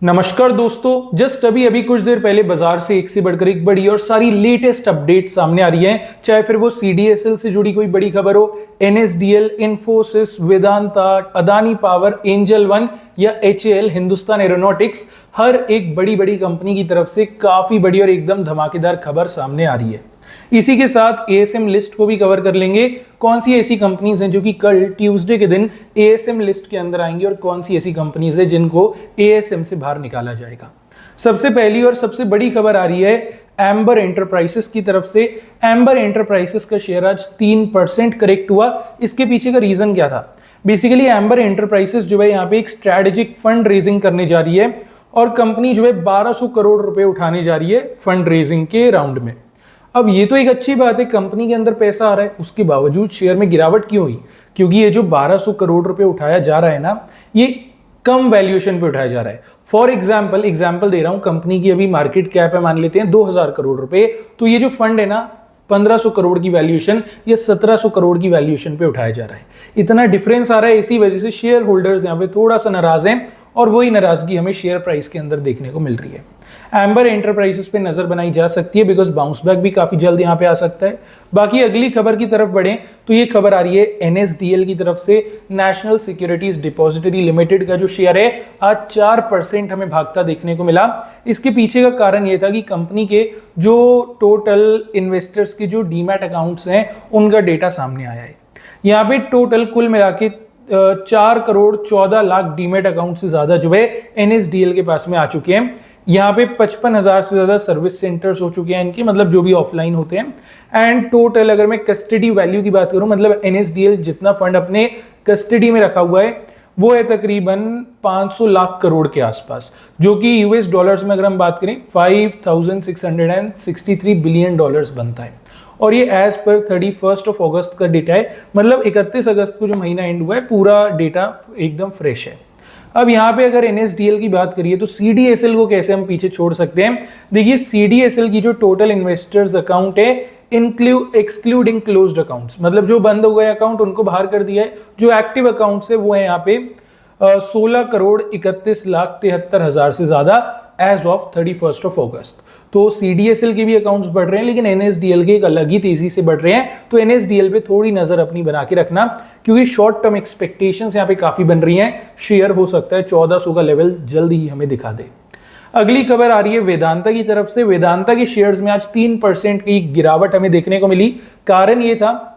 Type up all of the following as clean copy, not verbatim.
नमस्कार दोस्तों, जस्ट अभी अभी कुछ देर पहले बाजार से एक से बढ़कर एक बड़ी और सारी लेटेस्ट अपडेट सामने आ रही है। चाहे फिर वो सीडीएसएल से जुड़ी कोई बड़ी खबर हो, NSDL, Infosys, Vedanta, Adani power, angel one या एचएएल, हिंदुस्तान एरोनॉटिक्स, हर एक बड़ी बड़ी कंपनी की तरफ से काफी बड़ी और एकदम धमाकेदार खबर सामने आ रही है। इसी के साथ एएसएम लिस्ट को भी कवर कर लेंगे। कौन सी ऐसी कंपनीज हैं जो कि कल ट्यूसडे के दिन एएसएम लिस्ट के अंदर आएंगी और कौन सी ऐसी कंपनीज है जिनको एएसएम से बाहर निकाला जाएगा। सबसे पहली और सबसे बड़ी खबर आ रही है एम्बर एंटरप्राइजेस की तरफ से। एम्बर एंटरप्राइजेस का शेयर आज 3% करेक्ट हुआ। इसके पीछे का रीजन क्या था? बेसिकली एम्बर एंटरप्राइजेस जो है यहाँ पे एक स्ट्रेटेजिक फंड रेजिंग करने जा रही है और कंपनी जो है 1200 करोड़ रुपए उठाने जा रही है फंड रेजिंग के राउंड में। अब ये तो एक अच्छी बात है, कंपनी के अंदर पैसा आ रहा है, उसके बावजूद शेयर में गिरावट क्यों हुई? क्योंकि ये जो 1200 करोड़ रुपए उठाया जा रहा है ना, ये कम वैल्यूएशन पे उठाया जा रहा है। फॉर एग्जांपल दे रहा हूं, कंपनी की अभी मार्केट कैप है मान लेते हैं 2000 करोड़ रुपए, तो ये जो फंड है ना 1500 करोड़ की वैल्यूएशन या 1700 करोड़ की वैल्यूएशन पे उठाया जा रहा है। इतना डिफरेंस आ रहा है, इसी वजह से शेयर होल्डर्स यहाँ पे थोड़ा सा नाराज हैं और वही नाराजगी हमें शेयर प्राइस के अंदर देखने को मिल रही है। एम्बर एंटरप्राइजेस पे नजर बनाई जा सकती है बिकॉज बाउंस बैक भी काफी जल्द यहाँ पे आ सकता है। बाकी अगली खबर की तरफ बढ़े तो ये खबर आ रही है एनएसडीएल की तरफ से। नेशनल सिक्योरिटीज डिपॉजिटरी लिमिटेड का जो शेयर है आज 4% हमें भागता देखने को मिला। इसके पीछे का कारण ये था कि कंपनी के जो टोटल इन्वेस्टर्स के जो डीमैट अकाउंट्स हैं उनका डेटा सामने आया है। यहाँ पे टोटल कुल मिला के 4 करोड़ 14 लाख डीमैट अकाउंट से ज्यादा जो है एनएसडीएल के पास में आ चुके हैं। यहाँ पे 55,000 से ज्यादा सर्विस सेंटर्स हो चुके हैं इनके, मतलब जो भी ऑफलाइन होते हैं। एंड टोटल अगर मैं कस्टडी वैल्यू की बात करूं, मतलब एनएसडीएल जितना फंड अपने कस्टडी में रखा हुआ है वो है तकरीबन 500 लाख करोड़ के आसपास, जो कि यूएस डॉलर्स में अगर हम बात करें 5663 बिलियन डॉलर्स बनता है। और ये एज पर 31 अगस्त का डेटा है, मतलब 31 अगस्त को जो महीना एंड हुआ है पूरा डेटा एकदम फ्रेश है। अब यहाँ पे अगर एनएसडीएल की बात करिए तो सीडीएसएल को कैसे हम पीछे छोड़ सकते हैं? देखिए सीडीएसएल की जो टोटल इन्वेस्टर्स अकाउंट है एक्सक्लूडिंग क्लोज्ड अकाउंट्स, मतलब जो बंद हो गए अकाउंट उनको बाहर कर दिया है। जो एक्टिव अकाउंट्स है वो है यहाँ पे 16 करोड़ 31 लाख 73 हजार से ज्यादा एज ऑफ 31 अगस्त। तो सीडीएसएल के भी अकाउंट्स बढ़ रहे हैं लेकिन एनएसडीएल के एक अलग ही तेजी से बढ़ रहे हैं। तो एनएसडीएल पे थोड़ी नजर अपनी बना के रखना, क्योंकि शॉर्ट टर्म एक्सपेक्टेशंस यहाँ पे काफी बन रही हैं। शेयर हो सकता है 1400 का लेवल जल्द ही हमें दिखा दे। अगली खबर आ रही है वेदांता की तरफ से। वेदांता के शेयर्स में आज 3% की गिरावट हमें देखने को मिली। कारण ये था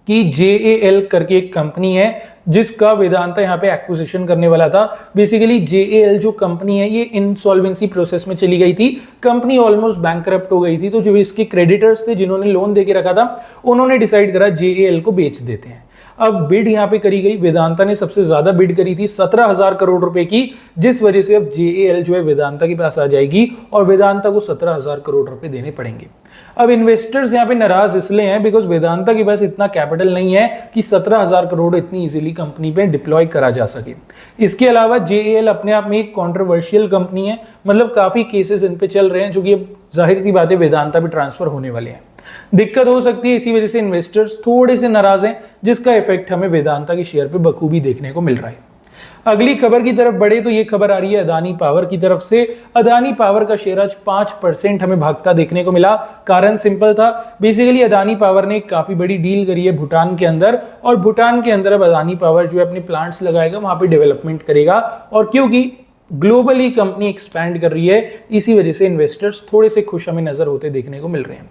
कि जेएएल करके एक कंपनी है जिसका वेदांता यहाँ पे एक्विजिशन करने वाला था। बेसिकली जेएएल जो कंपनी है ये इंसॉल्वेंसी प्रोसेस में चली गई थी, कंपनी ऑलमोस्ट बैंकरप्ट हो गई थी। तो जो इसके क्रेडिटर्स थे जिन्होंने लोन देके रखा था उन्होंने डिसाइड करा जेएएल को बेच देते हैं। अब बिड यहाँ पे करी गई, वेदांता ने सबसे ज्यादा बिड करी थी 17,000 करोड़ रुपए की, जिस वजह से अब जेएएल जो है वेदांता के पास आ जाएगी और वेदांता को 17,000 करोड़ रुपए देने पड़ेंगे। अब इन्वेस्टर्स यहाँ पे नाराज इसलिए हैं बिकॉज वेदांता के पास इतना कैपिटल नहीं है कि 17,000 करोड़ इतनी इजीली कंपनी पे डिप्लॉय करा जा सके। इसके अलावा जेएएल अपने आप में एक कॉन्ट्रोवर्शियल कंपनी है, मतलब काफी केसेस इन पे चल रहे हैं जो कि जाहिर सी बात है वेदांता भी ट्रांसफर होने वाले हैं। दिक्कत हो सकती है, इसी वजह से इन्वेस्टर्स थोड़े से नाराज हैं, जिसका इफेक्ट हमें वेदांता के शेयर पे बखूबी देखने को मिल रहा है। अगली खबर की तरफ बढ़े तो ये खबर आ रही है अदानी पावर की तरफ से। अदानी पावर का शेयर आज 5% हमें भागता देखने को मिला। कारण सिंपल था, बेसिकली अदानी पावर ने एक काफी बड़ी डील करी है भूटान के अंदर, और भूटान के अंदर अब अदानी पावर जो है अपने प्लांट्स लगाएगा, वहां पे डेवलपमेंट करेगा। और क्योंकि ग्लोबली कंपनी एक्सपैंड कर रही है, इसी वजह से इन्वेस्टर्स थोड़े से खुश हमें नजर होते देखने को मिल रहे हैं।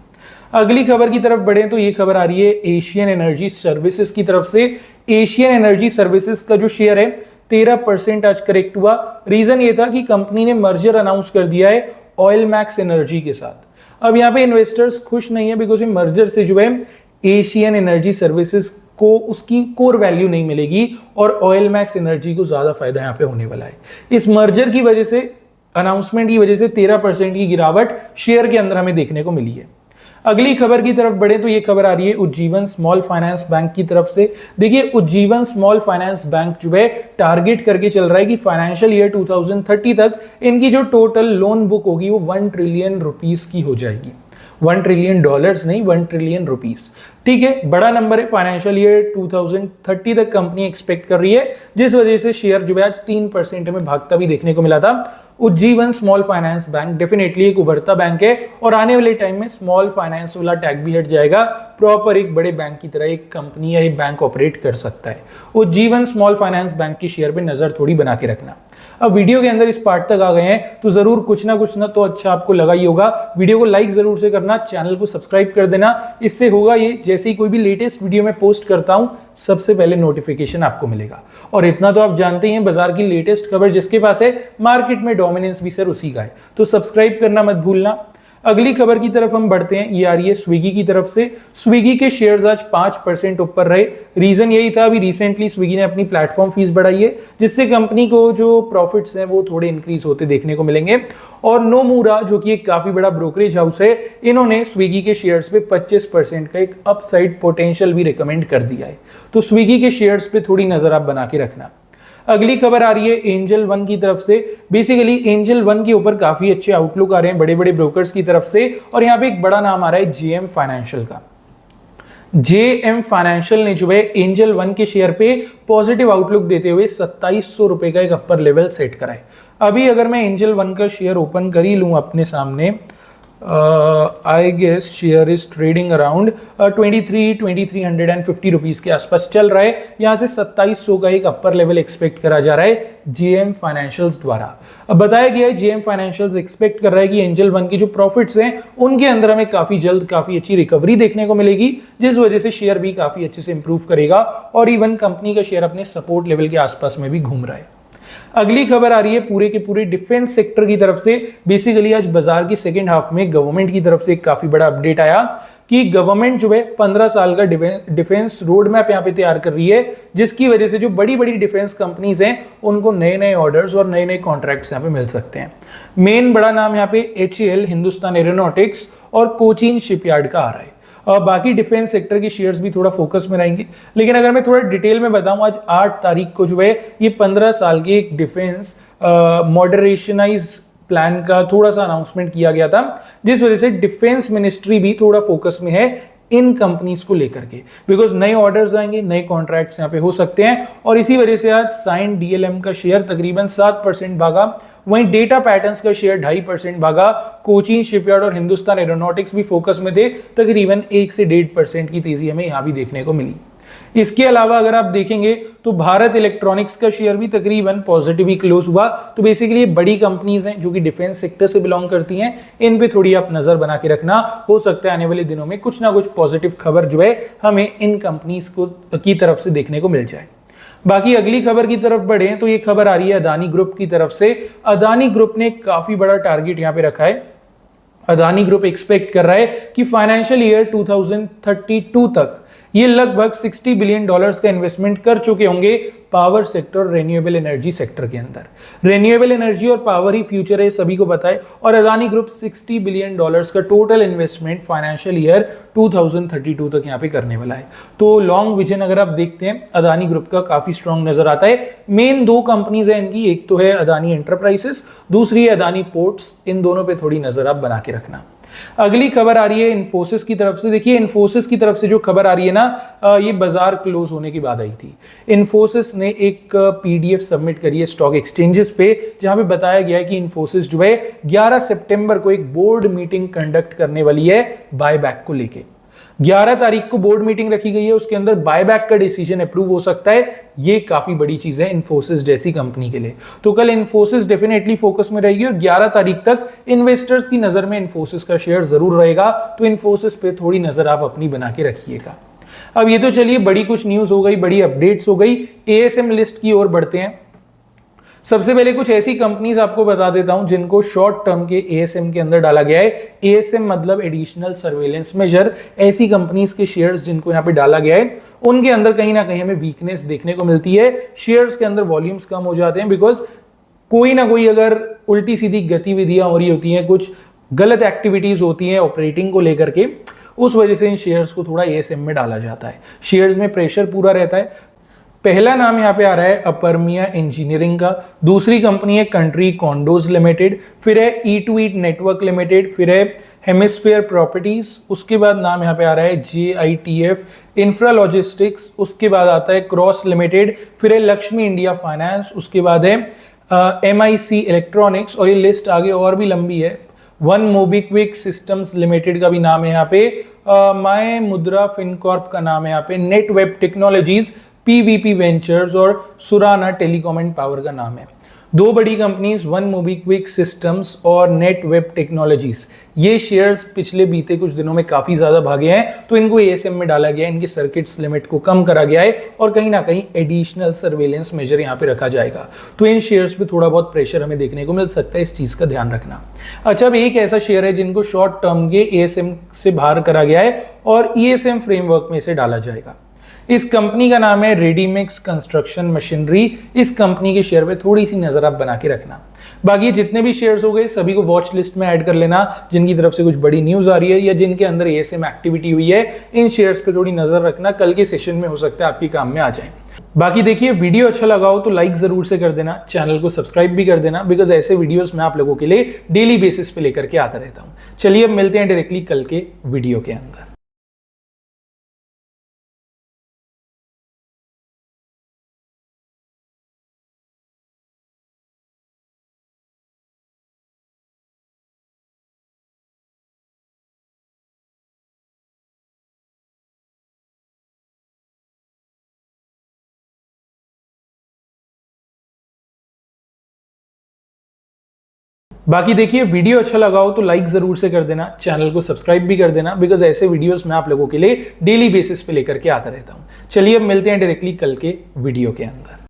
अगली खबर की तरफ बढ़े तो ये खबर आ रही है एशियन एनर्जी सर्विसेज की तरफ से। एशियन एनर्जी सर्विसेज का जो शेयर है 13% आज करेक्ट हुआ। रीजन ये था कि कंपनी ने मर्जर अनाउंस कर दिया है ऑयल मैक्स एनर्जी के साथ। अब यहाँ पे इन्वेस्टर्स खुश नहीं है बिकॉज मर्जर से जो है एशियन एनर्जी सर्विसेज को उसकी कोर वैल्यू नहीं मिलेगी और ऑयल मैक्स एनर्जी को ज्यादा फायदा यहाँ पे होने वाला है। इस मर्जर की वजह से, अनाउंसमेंट की वजह से 13% की गिरावट शेयर के अंदर हमें देखने को मिली है। अगली खबर की तरफ बढ़े तो ये खबर आ रही है उज्जीवन स्मॉल फाइनेंस बैंक की तरफ से। देखिए उज्जीवन स्मॉल फाइनेंस बैंक जो है टारगेट करके चल रहा है कि फाइनेंशियल ईयर 2030 तक इनकी जो टोटल लोन बुक होगी वो 1 ट्रिलियन रुपीस की हो जाएगी। $1 ट्रिलियन नहीं, $1 ट्रिलियन रुपीस। ठीक है, बड़ा नंबर है। फाइनेंशियल ईयर 2030 तक कंपनी एक्सपेक्ट कर रही है, जिस वजह से शेयर जो है आज 3% में भागता भी देखने को मिला था। Ujjivan small finance bank definitely एक उभरता बैंक है और आने वाले टाइम में स्मॉल फाइनेंस वाला टैग भी हट जाएगा। प्रॉपर एक बड़े बैंक की तरह एक कंपनी या एक बैंक ऑपरेट कर सकता है। उज्जीवन स्मॉल फाइनेंस बैंक की शेयर पे नजर थोड़ी बना के रखना। अब वीडियो के अंदर इस पार्ट तक आ गए हैं तो जरूर कुछ ना तो अच्छा आपको लगा ही होगा। वीडियो को लाइक जरूर से करना, चैनल को सब्सक्राइब कर देना। इससे होगा ये, जैसे ही कोई भी लेटेस्ट वीडियो में पोस्ट करता हूं सबसे पहले नोटिफिकेशन आपको मिलेगा। और इतना तो आप जानते ही हैं, बाजार की लेटेस्ट खबर जिसके पास है, मार्केट में डोमिनेंस भी सर उसी का है। तो सब्सक्राइब करना मत भूलना। अगली खबर की तरफ हम बढ़ते हैं। ये आ रही है स्विगी की तरफ से। स्विगी के शेयर्स आज 5% ऊपर रहे। रीजन यही था, अभी रिसेंटली स्विगी ने अपनी प्लेटफॉर्म फीस बढ़ाई है, जिससे कंपनी को जो प्रॉफिट्स हैं वो थोड़े इंक्रीज होते देखने को मिलेंगे। और नोमूरा जो कि एक काफी बड़ा ब्रोकरेज हाउस है, इन्होंने स्विगी के शेयर्स पे 25% का एक अपसाइड पोटेंशियल भी रिकमेंड कर दिया है। तो स्विगी के शेयर्स पे थोड़ी नजर आप बना के रखना। अगली खबर आ रही है एंजल वन की तरफ से। बेसिकली एंजल वन के ऊपर काफी अच्छे आउटलुक आ रहे हैं बड़े बड़े ब्रोकर्स की तरफ से, और यहाँ पे एक बड़ा नाम आ रहा है जेएम फाइनेंशियल का। जेएम फाइनेंशियल ने जो है एंजल वन के शेयर पे पॉजिटिव आउटलुक देते हुए 2700 रुपए का एक अपर लेवल सेट करा है। अभी अगर मैं एंजल वन का शेयर ओपन कर ही लूं अपने सामने, I guess share is trading around 2350 rupees के आसपास चल रहा है। यहां से 2700 का एक अपर लेवल एक्सपेक्ट करा जा रहा है जेएम फाइनेंशियल्स द्वारा। अब बताया गया है जेएम फाइनेंशियल्स एक्सपेक्ट कर रहा है कि एंजल वन की जो प्रॉफिट्स हैं उनके अंदर हमें काफी जल्द काफी अच्छी रिकवरी देखने को मिलेगी, जिस वजह से शेयर भी काफी अच्छे से इंप्रूव करेगा और इवन कंपनी का शेयर अपने सपोर्ट लेवल के आसपास में भी घूम रहा है। अगली खबर आ रही है पूरे के पूरे डिफेंस सेक्टर की तरफ से। बेसिकली आज बाजार की सेकेंड हाफ में गवर्नमेंट की तरफ से एक काफी बड़ा अपडेट आया कि गवर्नमेंट जो है 15 साल का डिफेंस रोड मैप यहाँ पे तैयार कर रही है, जिसकी वजह से जो बड़ी बड़ी डिफेंस कंपनीज हैं उनको नए नए ऑर्डर्स और नए नए कॉन्ट्रैक्ट्स यहाँ पे मिल सकते हैं। मेन बड़ा नाम यहाँ पे HAL हिंदुस्तान एरोनॉटिक्स और कोचीन शिपयार्ड का आ रहा है। बाकी डिफेंस सेक्टर के शेयर्स भी थोड़ा फोकस में रहेंगे। लेकिन अगर मैं थोड़ा डिटेल में बताऊं, आज 8 तारीख को जो है ये 15 साल के एक डिफेंस मॉडरेशनाइज प्लान का थोड़ा सा अनाउंसमेंट किया गया था, जिस वजह से डिफेंस मिनिस्ट्री भी थोड़ा फोकस में है इन कंपनीज को लेकर के, बिकॉज नए ऑर्डर्स आएंगे, नए कॉन्ट्रैक्ट्स यहाँ पे हो सकते हैं। और इसी वजह से आज साइन DLM का शेयर तकरीबन 7% भागा, वहीं डेटा पैटर्न्स का शेयर 2.5% भागा। कोचीन शिपयार्ड और हिंदुस्तान एरोनॉटिक्स भी फोकस में थे, तकरीबन 1 से 1.5% की तेजी हमें यहां भी देखने को मिली। इसके अलावा अगर आप देखेंगे तो भारत इलेक्ट्रॉनिक्स का शेयर भी तकरीबन पॉजिटिव ही क्लोज हुआ। तो बेसिकली ये बड़ी कंपनीज हैं जो कि डिफेंस सेक्टर से बिलोंग करती हैं, इन पे थोड़ी आप नजर बना के रखना। हो सकता है आने वाले दिनों में कुछ ना कुछ पॉजिटिव खबर जो है हमें इन कंपनीज को की तरफ से देखने को मिल जाए। बाकी अगली खबर की तरफ बढ़े तो ये खबर आ रही है अदानी ग्रुप की तरफ से। अदानी ग्रुप ने काफी बड़ा टारगेट यहाँ पे रखा है। अदानी ग्रुप एक्सपेक्ट कर रहा है कि फाइनेंशियल ईयर 2032 तक ये लगभग $60 बिलियन का इन्वेस्टमेंट कर चुके होंगे पावर सेक्टर और रेन्यूएबल एनर्जी सेक्टर के अंदर। रेन्यूएबल एनर्जी और पावर ही फ्यूचर है, सभी को पता है। और अदानी ग्रुप $60 बिलियन का टोटल इन्वेस्टमेंट फाइनेंशियल ईयर 2032 तक यहाँ पे करने वाला है। तो लॉन्ग विजन अगर आप देखते हैं अदानी ग्रुप का काफी स्ट्रॉन्ग नजर आता है। मेन 2 कंपनीज है इनकी, एक तो है अदानी एंटरप्राइजेस, दूसरी है अदानी पोर्ट्स। इन दोनों पे थोड़ी नजर आप बना के रखना। अगली खबर आ रही है इन्फोसिस की तरफ से। देखिए इन्फोसिस की तरफ से जो खबर आ रही है ना, ये बाजार क्लोज होने के बाद आई थी। इन्फोसिस ने एक PDF सबमिट करी है स्टॉक एक्सचेंजेस पे, जहां पे बताया गया है कि इन्फोसिस जो है 11 सितंबर को एक बोर्ड मीटिंग कंडक्ट करने वाली है बायबैक को लेके। 11 तारीख को बोर्ड मीटिंग रखी गई है, उसके अंदर बायबैक का डिसीजन अप्रूव हो सकता है। ये काफी बड़ी चीज है इन्फोसिस जैसी कंपनी के लिए। तो कल इन्फोसिस डेफिनेटली फोकस में रहेगी और 11 तारीख तक इन्वेस्टर्स की नजर में इन्फोसिस का शेयर जरूर रहेगा। तो इन्फोसिस पे थोड़ी नजर आप अपनी बना के रखिएगा। अब ये तो चलिए बड़ी कुछ न्यूज हो गई, बड़ी अपडेट्स हो गई। ASM लिस्ट की ओर बढ़ते हैं। सबसे पहले कुछ ऐसी कंपनीज आपको बता देता हूं जिनको शॉर्ट टर्म के ASM के अंदर डाला गया है। ASM मतलब एडिशनल सर्वेलेंस मेजर। ऐसी कंपनीज के शेयर्स जिनको यहाँ पे डाला गया है उनके अंदर कहीं ना कहीं हमें वीकनेस देखने को मिलती है। शेयर्स के अंदर वॉल्यूम्स कम हो जाते हैं, बिकॉज कोई ना कोई अगर उल्टी सीधी गतिविधियां हो रही होती हैं, कुछ गलत एक्टिविटीज होती हैं ऑपरेटिंग को लेकर के, उस वजह से इन शेयर्स को थोड़ा ASM में डाला जाता है। शेयर्स में प्रेशर पूरा रहता है। पहला नाम यहाँ पे आ रहा है अपर्मिया इंजीनियरिंग का, दूसरी कंपनी है कंट्री कॉन्डोज लिमिटेड, फिर है E2E नेटवर्क लिमिटेड, फिर है हेमिस्फीयर प्रॉपर्टीज, उसके बाद नाम यहाँ पे आ रहा है JITF इंफ्रा लॉजिस्टिक्स, उसके बाद आता है क्रॉस लिमिटेड, फिर है लक्ष्मी इंडिया फाइनेंस, उसके बाद है MIC इलेक्ट्रॉनिक्स, और ये लिस्ट आगे और भी लंबी है। वन मोबिक्विक सिस्टम्स लिमिटेड का भी नाम है यहाँ पे, माय मुद्रा फिनकॉर्प का नाम है यहाँ पे, net web technologies, PVP ventures और सुराना टेलीकॉम एंड पावर का नाम है। दो बड़ी कंपनीज वन मोबिक्विक सिस्टम्स और नेट वेब टेक्नोलॉजीज, ये शेयर्स पिछले बीते कुछ दिनों में काफी ज्यादा भागे हैं, तो इनको ASM में डाला गया है, इनके सर्किट्स लिमिट को कम करा गया है और कहीं ना कहीं एडिशनल सर्वेलेंस मेजर यहाँ पे रखा जाएगा। तो इन शेयर्स पे थोड़ा बहुत प्रेशर हमें देखने को मिल सकता है, इस चीज का ध्यान रखना। अच्छा, अब एक ऐसा शेयर है जिनको शॉर्ट टर्म के ASM से बाहर करा गया है और ESM फ्रेमवर्क में इसे डाला जाएगा। इस कंपनी का नाम है रेडीमिक्स कंस्ट्रक्शन मशीनरी। इस कंपनी के शेयर पे थोड़ी सी नजर आप बना के रखना। बाकी जितने भी शेयर्स हो गए सभी को वॉच लिस्ट में ऐड कर लेना, जिनकी तरफ से कुछ बड़ी न्यूज आ रही है या जिनके अंदर ASM एक्टिविटी हुई है, इन शेयर्स पे थोड़ी नजर रखना, कल के सेशन में हो सकता है आपके काम में आ जाए। बाकी देखिए, वीडियो अच्छा लगा हो तो लाइक जरूर से कर देना, चैनल को सब्सक्राइब भी कर देना, बिकॉज ऐसे वीडियोस मैं आप लोगों के लिए डेली बेसिस पे लेकर के आता रहता हूँ। चलिए अब मिलते हैं डायरेक्टली कल के वीडियो के अंदर। बाकी देखिए, वीडियो अच्छा लगा हो तो लाइक जरूर से कर देना, चैनल को सब्सक्राइब भी कर देना, बिकॉज ऐसे वीडियोस मैं आप लोगों के लिए डेली बेसिस पे लेकर के आता रहता हूँ। चलिए अब मिलते हैं डायरेक्टली कल के वीडियो के अंदर।